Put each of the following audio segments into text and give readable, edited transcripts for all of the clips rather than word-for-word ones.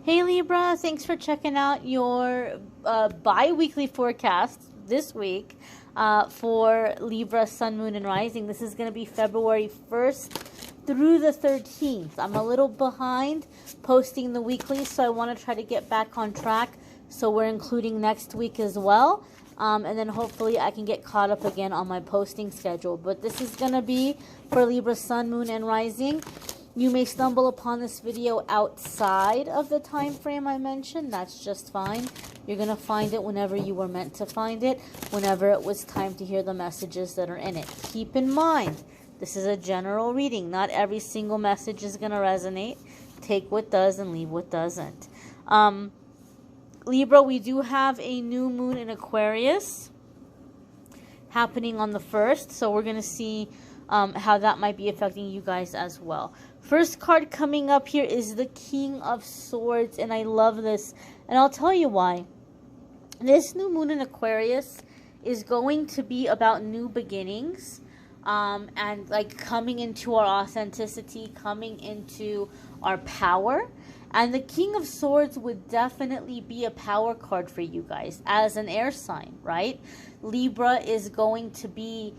Hey Libra, thanks for checking out your bi-weekly forecast this week for Libra, Sun, Moon, and Rising. This is going to be February 1st through the 13th. I'm a little behind posting the weekly, so I want to try to get back on track. So we're including next week as well. And then hopefully I can get caught up again on my posting schedule. But this is going to be for Libra, Sun, Moon, and Rising. You may stumble upon this video outside of the time frame I mentioned. That's just fine. You're going to find it whenever you were meant to find it, whenever it was time to hear the messages that are in it. Keep in mind, this is a general reading. Not every single message is going to resonate. Take what does and leave what doesn't. Libra, we do have a new moon in Aquarius happening on the 1st. So we're going to see how that might be affecting you guys as well. First card coming up here is the King of Swords, and I love this, and I'll tell you why. This new moon in Aquarius is going to be about new beginnings, and like coming into our authenticity, coming into our power. And the King of Swords would definitely be a power card for you guys as an air sign, right? Libra is going to be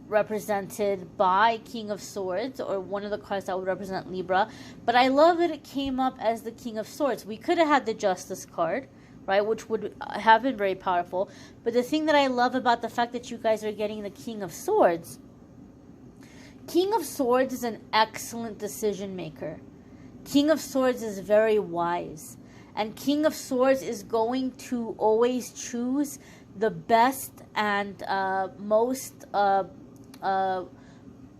represented by King of Swords, or one of the cards that would represent Libra. But I love that it came up as the King of Swords. We could have had the Justice card, right, which would have been very powerful. But the thing that I love about the fact that you guys are getting the King of Swords is an excellent decision maker. King of Swords is very wise. And King of Swords is going to always choose the best and most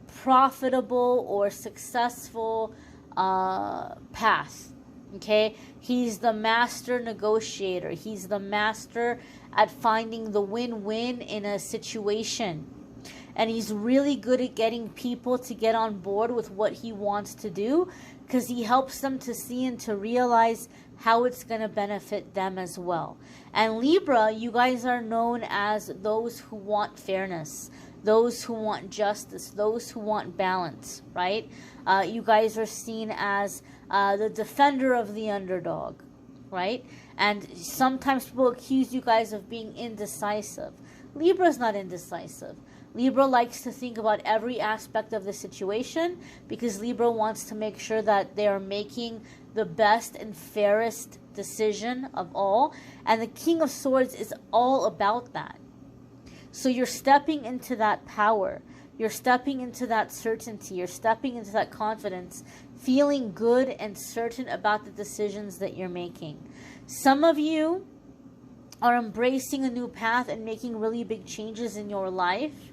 profitable or successful path. Okay? He's the master negotiator. He's the master at finding the win-win in a situation. And he's really good at getting people to get on board with what he wants to do, because he helps them to see and to realize how it's going to benefit them as well. And Libra, you guys are known as those who want fairness, those who want justice, those who want balance, right? You guys are seen as the defender of the underdog, right? And sometimes people accuse you guys of being indecisive. Libra's not indecisive. Libra likes to think about every aspect of the situation, because Libra wants to make sure that they are making the best and fairest decision of all. And the King of Swords is all about that. So you're stepping into that power. You're stepping into that certainty. You're stepping into that confidence, feeling good and certain about the decisions that you're making. Some of you are embracing a new path and making really big changes in your life.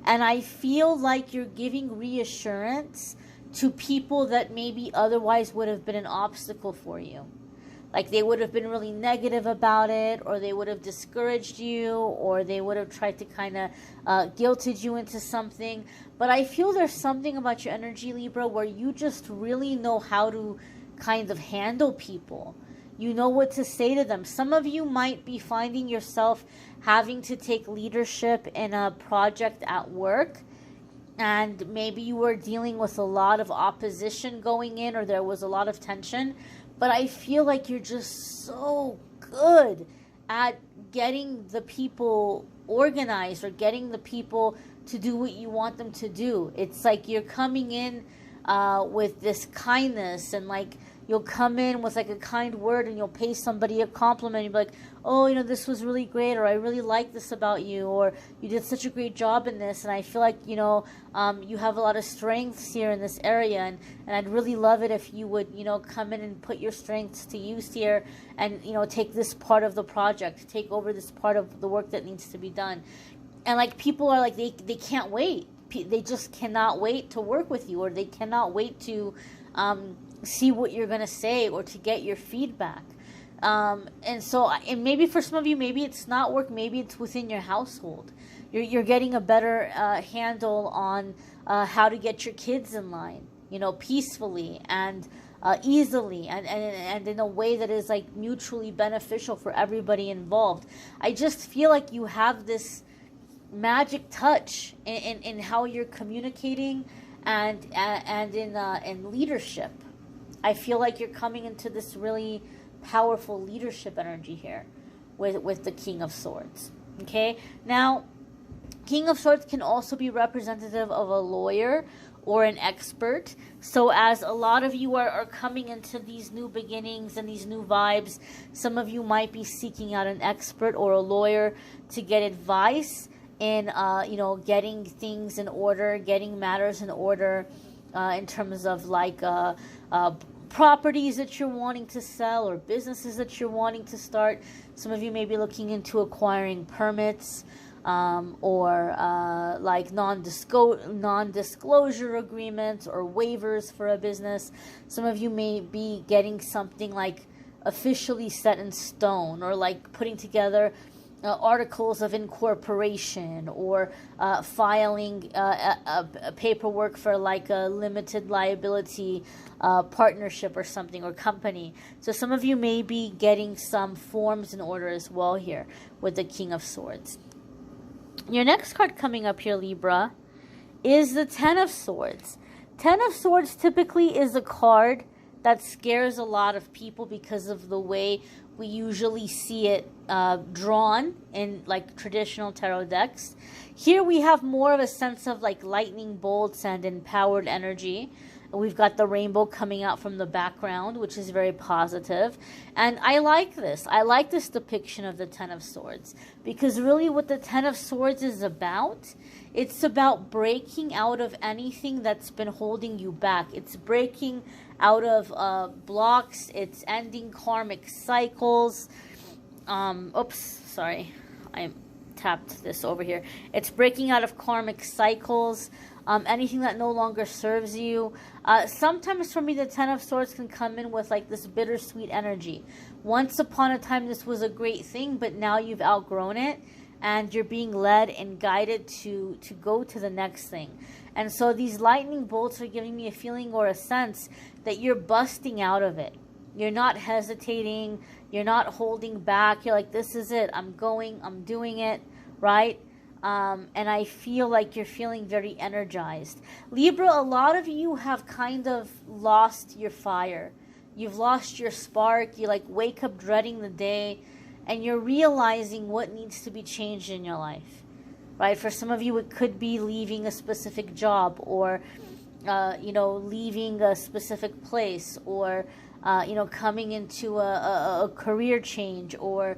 And I feel like you're giving reassurance to people that maybe otherwise would have been an obstacle for you. Like they would have been really negative about it, or they would have discouraged you, or they would have tried to kind of guilted you into something. But I feel there's something about your energy, Libra, where you just really know how to kind of handle people. You know what to say to them. Some of you might be finding yourself having to take leadership in a project at work, and maybe you were dealing with a lot of opposition going in, or there was a lot of tension. But I feel like you're just so good at getting the people organized, or getting the people to do what you want them to do. It's like you're coming in with this kindness, and like you'll come in with like a kind word, and you'll pay somebody a compliment. You'll be like, oh, you know, this was really great, or I really like this about you, or you did such a great job in this, and I feel like, you know, you have a lot of strengths here in this area, and I'd really love it if you would, you know, come in and put your strengths to use here, and, you know, take this part of the project, take over this part of the work that needs to be done. And like people are like, they can't wait. They just cannot wait to work with you, or they cannot wait to see what you're going to say, or to get your feedback. And so, and maybe for some of you, maybe it's not work, maybe it's within your household. You're getting a better handle on how to get your kids in line, you know, peacefully and easily, and in a way that is like mutually beneficial for everybody involved. I just feel like you have this magic touch in how you're communicating, and in leadership. I feel like you're coming into this really powerful leadership energy here with the King of Swords. Okay, now King of Swords can also be representative of a lawyer or an expert. So as a lot of you are coming into these new beginnings and these new vibes, some of you might be seeking out an expert or a lawyer to get advice in getting things in order, getting matters in order, in terms of like properties that you're wanting to sell or businesses that you're wanting to start. Some of you may be looking into acquiring permits, or like non-disclosure agreements or waivers for a business. Some of you may be getting something like officially set in stone, or like putting together articles of incorporation, or filing paperwork for like a limited liability partnership or something, or company. So some of you may be getting some forms in order as well here with the King of Swords. Your next card coming up here, Libra, is the Ten of Swords. Ten of Swords typically is a card that scares a lot of people because of the way we usually see it drawn in like traditional tarot decks. Here we have more of a sense of like lightning bolts and empowered energy. We've got the rainbow coming out from the background, which is very positive. And I like this. I like this depiction of the Ten of Swords, because really what the Ten of Swords is about, it's about breaking out of anything that's been holding you back. It's breaking out of blocks. It's ending karmic cycles. Oops, sorry. I tapped this over here. It's breaking out of karmic cycles. Anything that no longer serves you. Sometimes for me, the Ten of Swords can come in with like this bittersweet energy. Once upon a time, this was a great thing, but now you've outgrown it, and you're being led and guided to go to the next thing. And so these lightning bolts are giving me a feeling or a sense that you're busting out of it. You're not hesitating. You're not holding back. You're like, this is it. I'm going. I'm doing it. Right? And I feel like you're feeling very energized. Libra, a lot of you have kind of lost your fire. You've lost your spark. You like wake up dreading the day, and you're realizing what needs to be changed in your life, right? For some of you, it could be leaving a specific job, or, leaving a specific place, or, coming into a career change, or,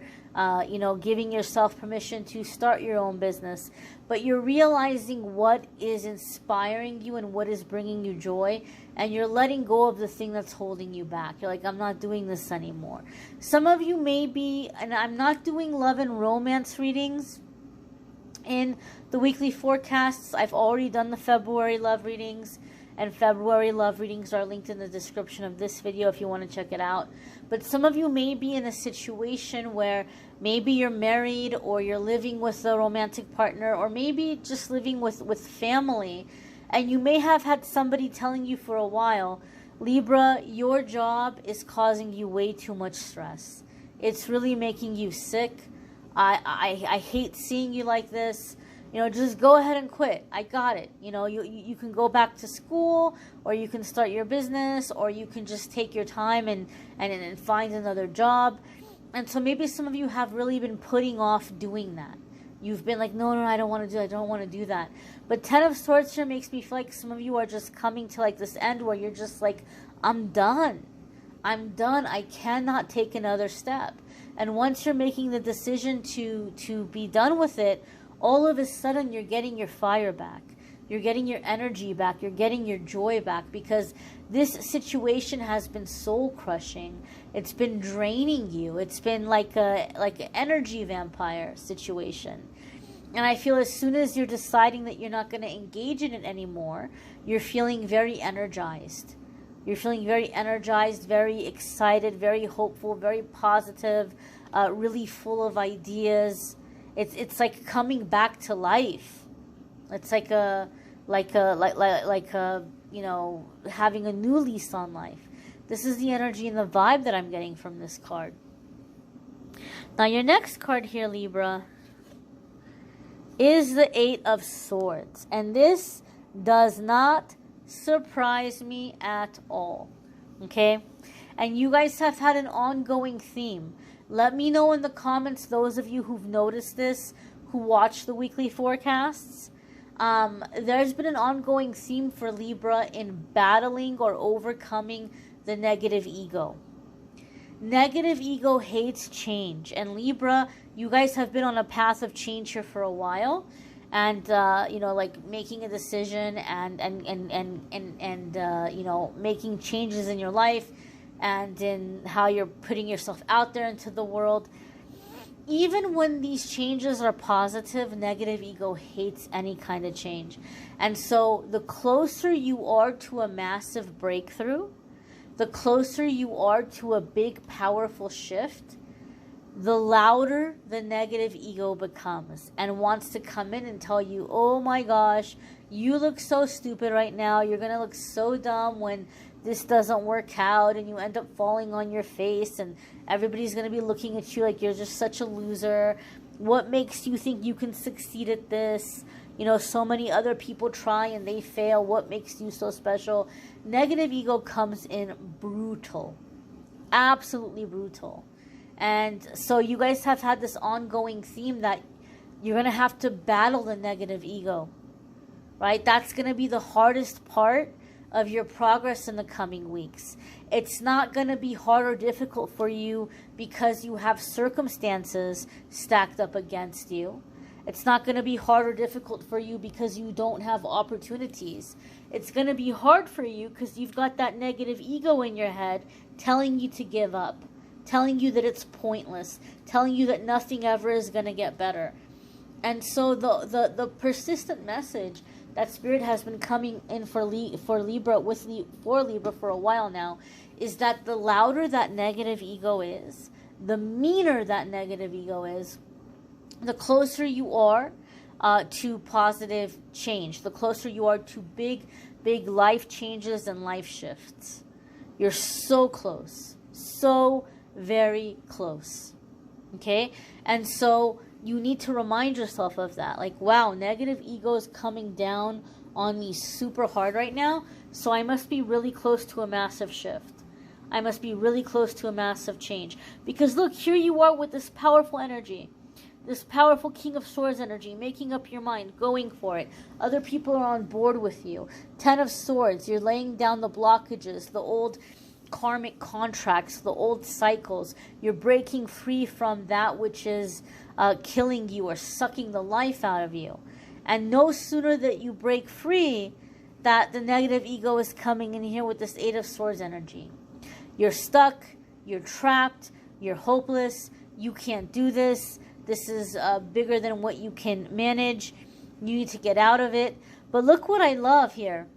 giving yourself permission to start your own business. But you're realizing what is inspiring you and what is bringing you joy, and you're letting go of the thing that's holding you back. You're like, I'm not doing this anymore. Some of you may be, and I'm not doing love and romance readings in the weekly forecasts. I've already done the February love readings, and February love readings are linked in the description of this video if you want to check it out. But some of you may be in a situation where maybe you're married, or you're living with a romantic partner, or maybe just living with family, and you may have had somebody telling you for a while, Libra, your job is causing you way too much stress. It's really making you sick. I hate seeing you like this. Just go ahead and quit. I got it. You can go back to school, or you can start your business, or you can just take your time and find another job. And so maybe some of you have really been putting off doing that. You've been like, no, I don't want to do that. But Ten of Swords here makes me feel like some of you are just coming to like this end where you're just like, I'm done. I cannot take another step. And once you're making the decision to be done with it, all of a sudden you're getting your fire back. You're getting your energy back. You're getting your joy back, because this situation has been soul crushing. It's been draining you. It's been like an energy vampire situation. And I feel as soon as you're deciding that you're not going to engage in it anymore, you're feeling very energized. You're feeling very energized, very excited, very hopeful, very positive, really full of ideas. It's like coming back to life. It's like having a new lease on life. This is the energy and the vibe that I'm getting from this card. Now your next card here, Libra, is the Eight of Swords. And this does not surprise me at all. Okay? And you guys have had an ongoing theme. Let me know in the comments, those of you who've noticed this, who watch the weekly forecasts. There's been an ongoing theme for Libra in battling or overcoming the negative ego. Negative ego hates change. And Libra, you guys have been on a path of change here for a while. And, like making a decision and making changes in your life and in how you're putting yourself out there into the world. Even when these changes are positive, negative ego hates any kind of change. And so the closer you are to a massive breakthrough, the closer you are to a big, powerful shift, the louder the negative ego becomes and wants to come in and tell you, oh my gosh, you look so stupid right now. You're going to look so dumb when this doesn't work out and you end up falling on your face and everybody's going to be looking at you like you're just such a loser. What makes you think you can succeed at this? So many other people try and they fail. What makes you so special? Negative ego comes in brutal. Absolutely brutal. And so you guys have had this ongoing theme that you're going to have to battle the negative ego, right? That's going to be the hardest part of your progress in the coming weeks. It's not going to be hard or difficult for you because you have circumstances stacked up against you. It's not going to be hard or difficult for you because you don't have opportunities. It's going to be hard for you because you've got that negative ego in your head telling you to give up, telling you that it's pointless, telling you that nothing ever is going to get better. And so the persistent message that Spirit has been coming in for Libra for a while now is that the louder that negative ego is, the meaner that negative ego is, the closer you are to positive change, the closer you are to big life changes and life shifts. You're so close, so very close. Okay? And so you need to remind yourself of that. Like, wow, negative ego is coming down on me super hard right now, so I must be really close to a massive shift. I must be really close to a massive change. Because look, here you are with this powerful energy. This powerful King of Swords energy, making up your mind, going for it. Other people are on board with you. 10 of Swords, you're laying down the blockages, the old karmic contracts, the old cycles. You're breaking free from that which is killing you or sucking the life out of you. And no sooner that you break free, that the negative ego is coming in here with this 8 of Swords energy. You're stuck, you're trapped, you're hopeless, you can't do this. This is bigger than what you can manage. You need to get out of it. But look what I love here.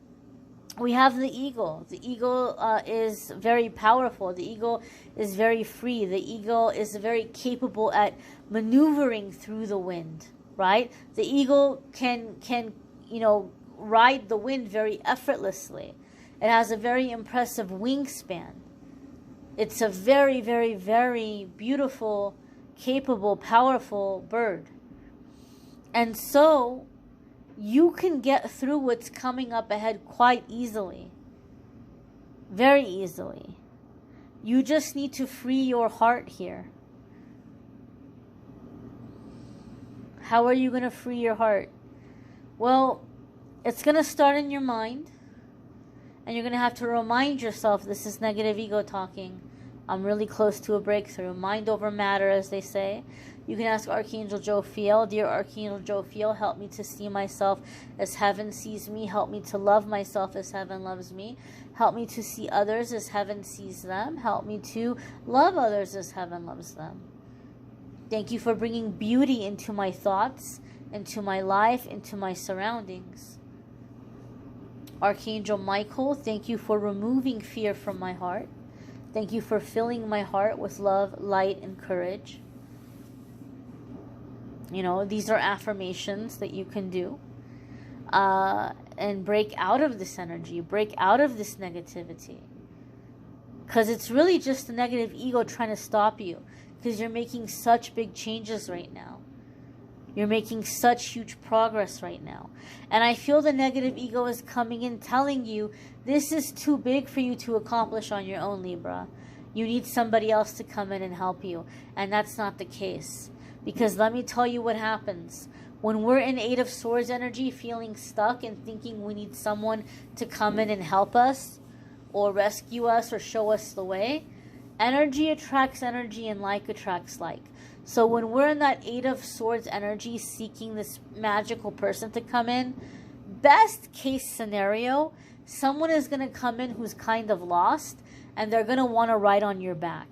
We have the eagle. The eagle is very powerful. The eagle is very free. The eagle is very capable at maneuvering through the wind, right? The eagle can ride the wind very effortlessly. It has a very impressive wingspan. It's a very, very, very beautiful, capable, powerful bird. And so you can get through what's coming up ahead quite easily. Very easily. You just need to free your heart here. How are you going to free your heart? Well, it's going to start in your mind. And you're going to have to remind yourself, this is negative ego talking. I'm really close to a breakthrough. Mind over matter, as they say. You can ask Archangel Jophiel, dear Archangel Jophiel, help me to see myself as heaven sees me. Help me to love myself as heaven loves me. Help me to see others as heaven sees them. Help me to love others as heaven loves them. Thank you for bringing beauty into my thoughts, into my life, into my surroundings. Archangel Michael, thank you for removing fear from my heart. Thank you for filling my heart with love, light, and courage. These are affirmations that you can do. And break out of this energy. Break out of this negativity. Because it's really just the negative ego trying to stop you. Because you're making such big changes right now. You're making such huge progress right now. And I feel the negative ego is coming in telling you this is too big for you to accomplish on your own, Libra. You need somebody else to come in and help you. And that's not the case. Because let me tell you what happens. When we're in Eight of Swords energy, feeling stuck and thinking we need someone to come in and help us or rescue us or show us the way, energy attracts energy and like attracts like. So when we're in that Eight of Swords energy seeking this magical person to come in, best case scenario, someone is going to come in who's kind of lost and they're going to want to ride on your back.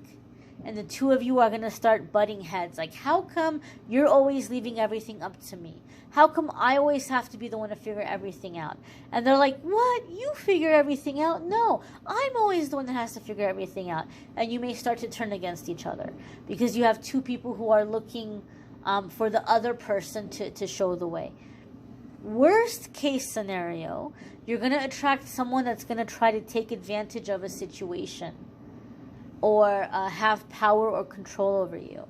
And the two of you are going to start butting heads. Like, how come you're always leaving everything up to me? How come I always have to be the one to figure everything out? And they're like, what? You figure everything out? No, I'm always the one that has to figure everything out. And you may start to turn against each other because you have two people who are looking for the other person to show the way. Worst case scenario, you're going to attract someone that's going to try to take advantage of a situation or have power or control over you.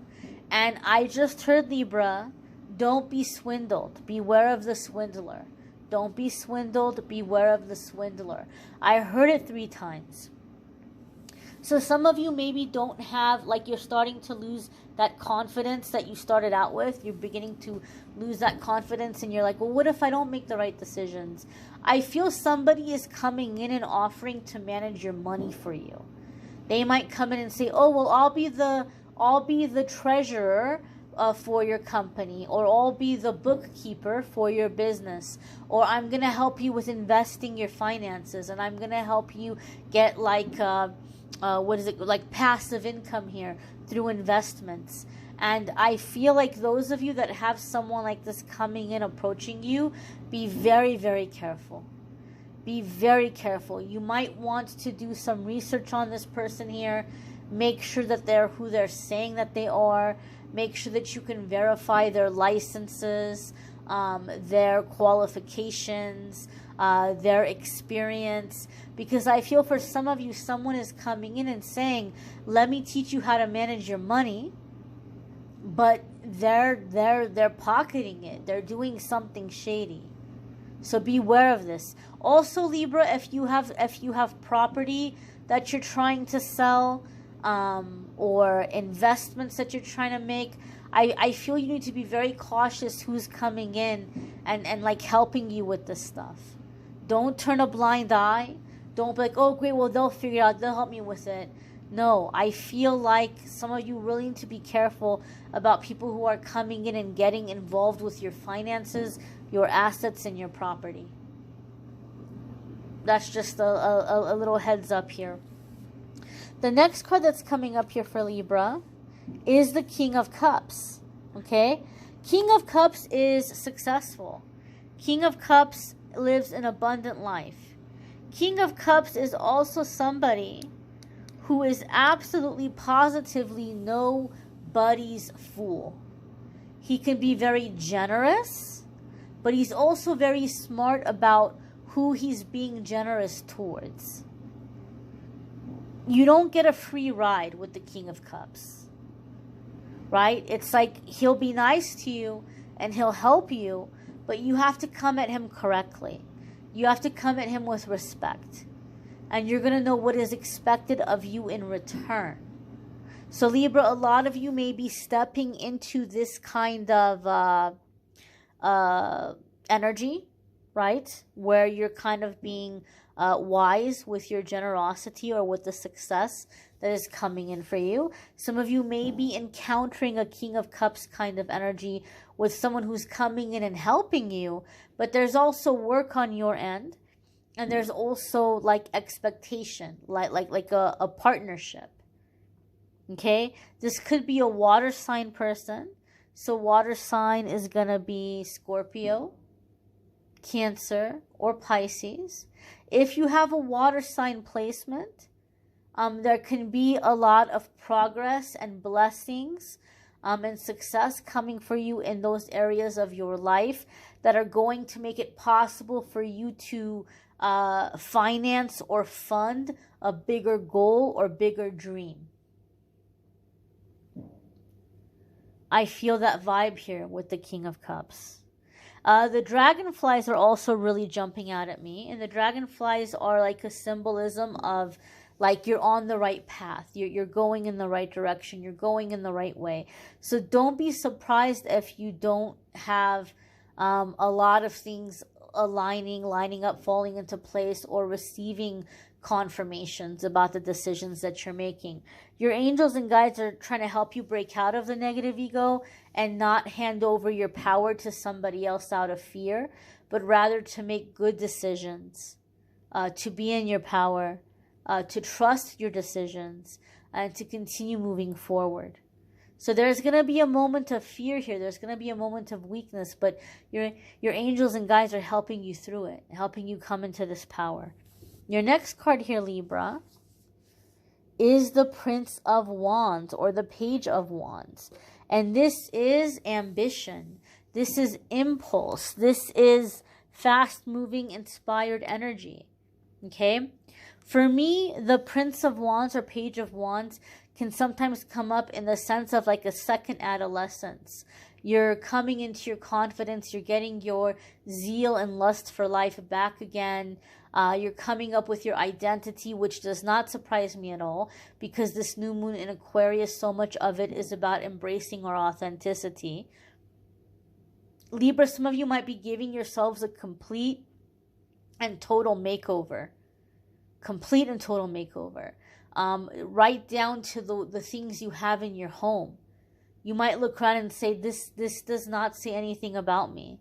And I just heard, Libra, don't be swindled. Beware of the swindler. Don't be swindled. Beware of the swindler. I heard it 3 times. So some of you maybe don't have, like, you're starting to lose that confidence that you started out with. You're beginning to lose that confidence and you're like, well, what if I don't make the right decisions? I feel somebody is coming in and offering to manage your money for you. They might come in and say, oh, well, I'll be the treasurer for your company, or I'll be the bookkeeper for your business, or I'm going to help you with investing your finances, and I'm going to help you get like, like passive income here through investments. And I feel like those of you that have someone like this coming in, approaching you, be very, very careful. Be very careful. You might want to do some research on this person here. Make sure that they're who they're saying that they are. Make sure that you can verify their licenses, their qualifications, their experience. Because I feel for some of you, someone is coming in and saying, let me teach you how to manage your money. But they're pocketing it. They're doing something shady. So beware of this. Also, Libra, if you have property that you're trying to sell, or investments that you're trying to make, I feel you need to be very cautious who's coming in and like helping you with this stuff. Don't turn a blind eye. Don't be like, oh great, well they'll figure it out, they'll help me with it. No, I feel like some of you really need to be careful about people who are coming in and getting involved with your finances, your assets, and your property. That's just a little heads up here. The next card that's coming up here for Libra is the King of Cups. Okay? King of Cups is successful. King of Cups lives an abundant life. King of Cups is also somebody who is absolutely positively nobody's fool. He can be very generous, but he's also very smart about who he's being generous towards. You don't get a free ride with the King of Cups, right? It's like he'll be nice to you and he'll help you, but you have to come at him correctly. You have to come at him with respect. And you're going to know what is expected of you in return. So Libra, a lot of you may be stepping into this kind of energy, right? Where you're kind of being wise with your generosity or with the success that is coming in for you. Some of you may be encountering a King of Cups kind of energy with someone who's coming in and helping you, but there's also work on your end, and there's also like expectation, like a partnership. Okay, this could be a water sign person. So water sign is gonna be Scorpio, Cancer, or Pisces. If you have a water sign placement, there can be a lot of progress and blessings and success coming for you in those areas of your life that are going to make it possible for you to finance or fund a bigger goal or bigger dream. I feel that vibe here with the King of Cups. The dragonflies are also really jumping out at me. And the dragonflies are like a symbolism of like you're on the right path. You're going in the right direction. You're going in the right way. So don't be surprised if you don't have a lot of things lining up, falling into place, or receiving confirmations about the decisions that you're making. Your angels and guides are trying to help you break out of the negative ego and not hand over your power to somebody else out of fear, but rather to make good decisions, to be in your power, to trust your decisions, and to continue moving forward. So there's going to be a moment of fear here. There's going to be a moment of weakness, but your angels and guides are helping you through it, helping you come into this power. Your next card here, Libra, is the Prince of Wands or the Page of Wands. And this is ambition. This is impulse. This is fast-moving, inspired energy. Okay? For me, the Prince of Wands or Page of Wands can sometimes come up in the sense of like a second adolescence. You're coming into your confidence. You're getting your zeal and lust for life back again. You're coming up with your identity, which does not surprise me at all, because this new moon in Aquarius, so much of it is about embracing our authenticity. Libra, some of you might be giving yourselves a complete and total makeover. Complete and total makeover. Right down to the things you have in your home. You might look around and say, this does not say anything about me.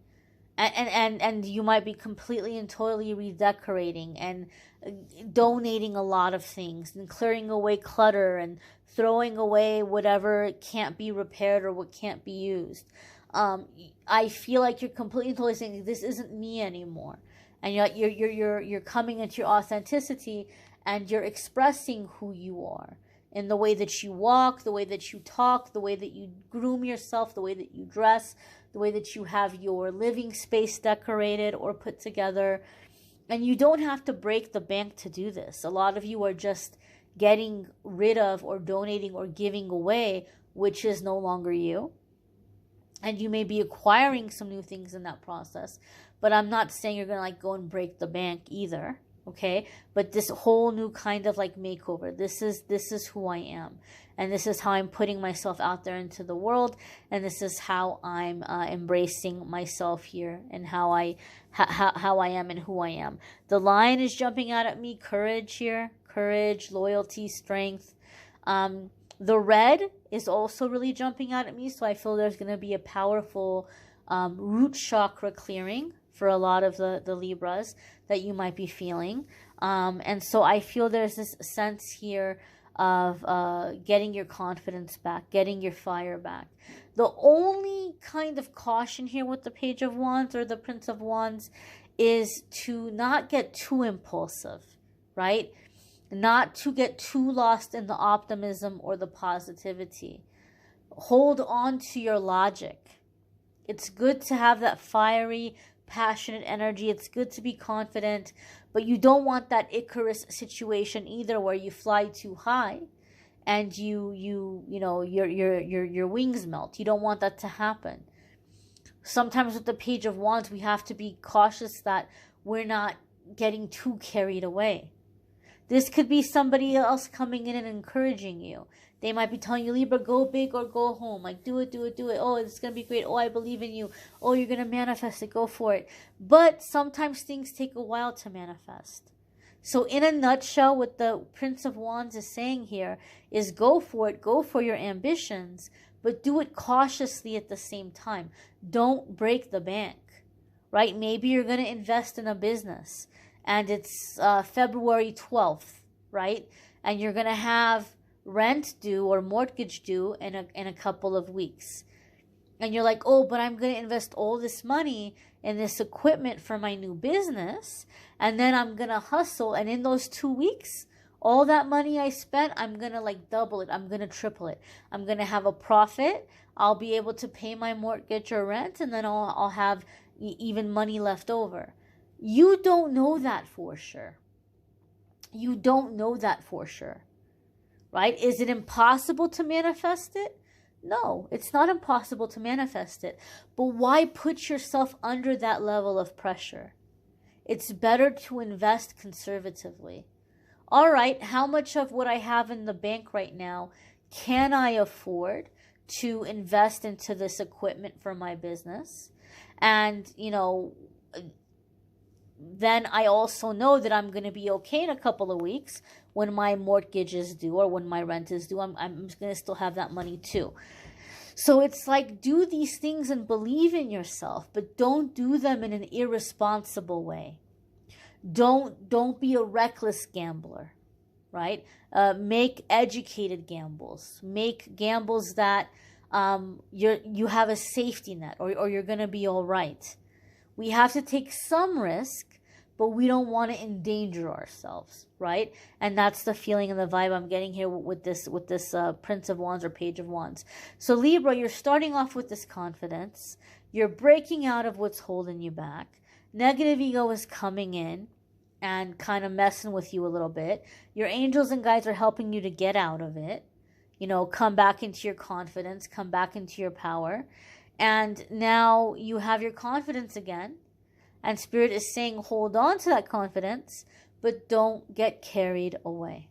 And you might be completely and totally redecorating and donating a lot of things and clearing away clutter and throwing away whatever can't be repaired or what can't be used. I feel like you're completely and totally saying, this isn't me anymore. And you're coming into your authenticity, and you're expressing who you are in the way that you walk, the way that you talk, the way that you groom yourself, the way that you dress, the way that you have your living space decorated or put together. And you don't have to break the bank to do this. A lot of you are just getting rid of or donating or giving away, which is no longer you. And you may be acquiring some new things in that process. But I'm not saying you're going to like go and break the bank either. Okay, but this whole new kind of like makeover, this is who I am, and this is how I'm putting myself out there into the world, and this is how I'm embracing myself here, and how I am and who I am. The Lion is jumping out at me. Courage here, courage, loyalty, strength. The Red is also really jumping out at me, so I feel there's going to be a powerful root chakra clearing for a lot of the Libras that you might be feeling. And so I feel there's this sense here of getting your confidence back, getting your fire back. The only kind of caution here with the Page of Wands or the Prince of Wands is to not get too impulsive, right? Not to get too lost in the optimism or the positivity. Hold on to your logic. It's good to have that fiery, passionate energy. It's good to be confident, but you don't want that Icarus situation either, where you fly too high and you know your wings melt. You don't want that to happen. Sometimes with the Page of Wands, we have to be cautious that we're not getting too carried away. This could be somebody else coming in and encouraging you. They might be telling you, Libra, go big or go home. Like, do it, do it, do it. Oh, it's going to be great. Oh, I believe in you. Oh, you're going to manifest it. Go for it. But sometimes things take a while to manifest. So in a nutshell, what the Prince of Wands is saying here is go for it. Go for your ambitions, but do it cautiously at the same time. Don't break the bank, right? Maybe you're going to invest in a business, and it's February 12th, right? And you're going to have rent due or mortgage due in a couple of weeks. And you're like, oh, but I'm going to invest all this money in this equipment for my new business, and then I'm going to hustle, and in those 2 weeks, all that money I spent, I'm going to like double it. I'm going to triple it. I'm going to have a profit. I'll be able to pay my mortgage or rent, and then I'll have even money left over. You don't know that for sure. You don't know that for sure. Right? Is it impossible to manifest it? No, it's not impossible to manifest it. But why put yourself under that level of pressure? It's better to invest conservatively. All right, how much of what I have in the bank right now can I afford to invest into this equipment for my business? And, then I also know that I'm going to be okay in a couple of weeks when my mortgage is due or when my rent is due. I'm going to still have that money too. So it's like, do these things and believe in yourself, but don't do them in an irresponsible way. Don't be a reckless gambler, right? Make educated gambles. Make gambles that you have a safety net, or you're going to be all right. We have to take some risk, but we don't want to endanger ourselves, right? And that's the feeling and the vibe I'm getting here with this Prince of Wands or Page of Wands. So Libra, you're starting off with this confidence. You're breaking out of what's holding you back. Negative ego is coming in and kind of messing with you a little bit. Your angels and guides are helping you to get out of it. Come back into your confidence, come back into your power. And now you have your confidence again. And Spirit is saying, hold on to that confidence, but don't get carried away.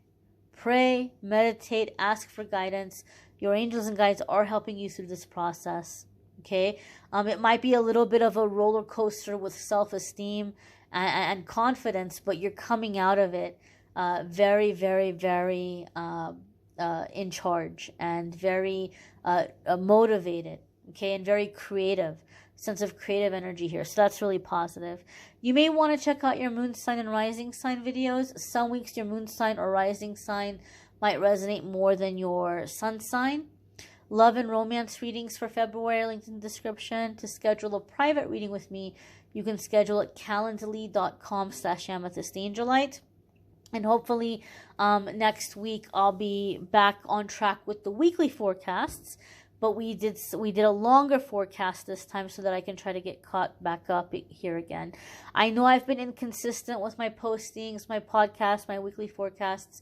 Pray, meditate, ask for guidance. Your angels and guides are helping you through this process. Okay? It might be a little bit of a roller coaster with self-esteem and confidence, but you're coming out of it very, very, very in charge and very motivated. Okay, and very creative, sense of creative energy here. So that's really positive. You may want to check out your moon sign and rising sign videos. Some weeks your moon sign or rising sign might resonate more than your sun sign. Love and romance readings for February, linked in the description. To schedule a private reading with me, you can schedule at calendly.com/amethystangelite. And hopefully next week I'll be back on track with the weekly forecasts. But we did a longer forecast this time so that I can try to get caught back up here again. I know I've been inconsistent with my postings, my podcasts, my weekly forecasts.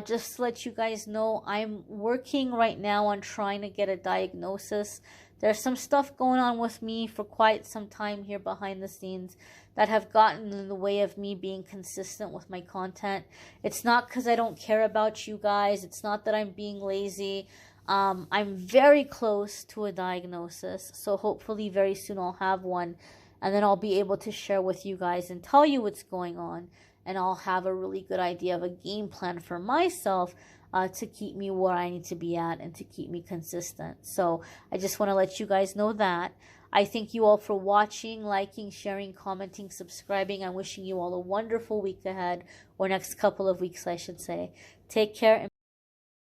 Just to let you guys know, I'm working right now on trying to get a diagnosis. There's some stuff going on with me for quite some time here behind the scenes that have gotten in the way of me being consistent with my content. It's not because I don't care about you guys. It's not that I'm being lazy. I'm very close to a diagnosis, so hopefully very soon I'll have one, and then I'll be able to share with you guys and tell you what's going on, and I'll have a really good idea of a game plan for myself to keep me where I need to be at and to keep me consistent. So I just want to let you guys know that. I thank you all for watching, liking, sharing, commenting, subscribing. I'm wishing you all a wonderful week ahead, or next couple of weeks, I should say. Take care.